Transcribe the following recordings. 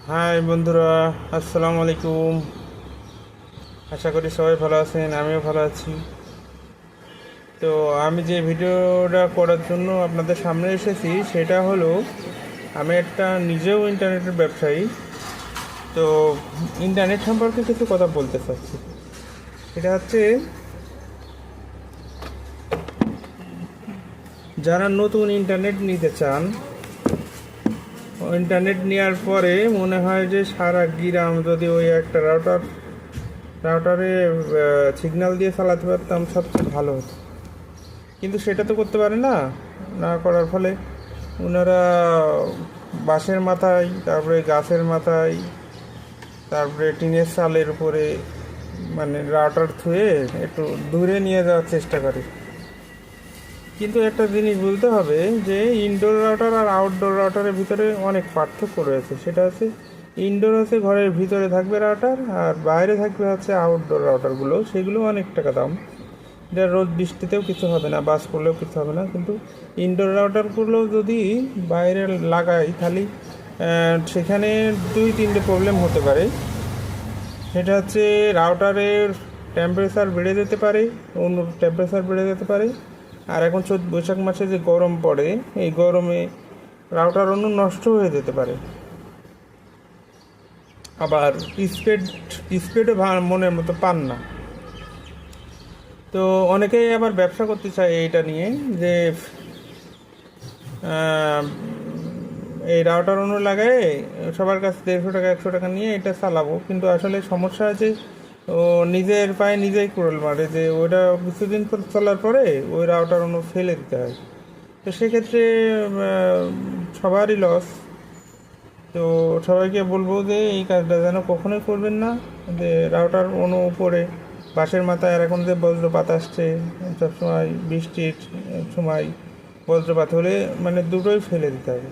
High বন্ধুরা, আসসালামু আলাইকুম। আশা করি সবাই ভালো আছেন, আমিও ভালো আছি। তো আমি যে ভিডিওটা করার জন্য আপনাদের সামনে এসেছি সেটা হলো, আমি একটা নিজেও ইন্টারনেটের ব্যবসায়ী। তো ইন্টারনেট সম্পর্কে কিছু কথা বলতে চাচ্ছি। এটা হচ্ছে, যারা নতুন ইন্টারনেট নিতে চান, ইন্টারনেট নেওয়ার পরে মনে হয় যে সারা গ্রাম যদি ওই একটা রাউটারে সিগন্যাল দিয়ে চালাতে পারতাম সবচেয়ে ভালো হতো। কিন্তু সেটা তো করতে পারে না। না করার ফলে ওনারা বাঁশের মাথায়, তারপরে গাছের মাথায়, তারপরে টিনের চালের উপরে মানে রাউটার থুয়ে একটু দূরে নিয়ে যাওয়ার চেষ্টা করে। কিন্তু একটা জিনিস বলতে হবে যে ইনডোর রাউটার আর আউটডোর রাউটারের ভিতরে অনেক পার্থক্য রয়েছে। সেটা হচ্ছে, ইনডোর হচ্ছে ঘরের ভিতরে থাকবে রাউটার, আর বাইরে থাকবে হচ্ছে আউটডোর রাউটারগুলো। সেগুলো অনেক টাকা দাম। এটা রোদ বৃষ্টিতেও কিছু হবে না, বাস করলেও কিছু হবে না। কিন্তু ইনডোর রাউটারগুলো যদি বাইরে লাগাই তাহলে সেখানে দুই তিনটে প্রবলেম হতে পারে। সেটা হচ্ছে, রাউটারের টেম্পারেচার বেড়ে যেতে পারে, অন্য টেম্পারেচার বেড়ে যেতে পারে। আর এখন বৈশাখ মাসে যে গরম পড়ে, এই গরমে রাউটার অন্য নষ্ট হয়ে যেতে পারে। আবার স্পিডও মনের মতো পান না। তো অনেকেই আবার ব্যবসা করতে চায় এইটা নিয়ে, যে আহ, এই রাউটার অন্য লাগায় সবার কাছে 150 টাকা 100 টাকা নিয়ে এটা চালাবো। কিন্তু আসলে সমস্যা আছে, ও নিজের পায়ে নিজেই কুড়াল মারে, যে ওইটা কিছুদিন পর চলার পরে ওই রাউটার অন্য ফেলে দিতে হয়। তো সেক্ষেত্রে সবারই লস। তো সবাইকে বলবো যে এই কাজটা যেন কখনোই করবেন না, যে রাউটার অন্য উপরে বাঁশের মাথায়। আর এখন যে বজ্রপাত আসছে, সবসময় বৃষ্টির সময় বজ্রপাত হলে মানে দুটোই ফেলে দিতে হবে।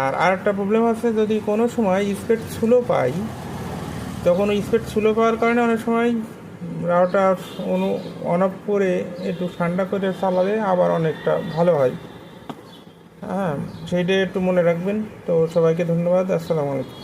আর আরেকটা প্রবলেম আছে, যদি কোনো সময় স্পিড স্লো পাই, তখন ওই স্পিড স্লো পাওয়ার কারণে অনেক সময় রাউটার অন অফ করে একটু ঠান্ডা করে চালালে আবার অনেকটা ভালো হয়। হ্যাঁ, সেইটা একটু মনে রাখবেন। তো সবাইকে ধন্যবাদ, আসসালামু আলাইকুম।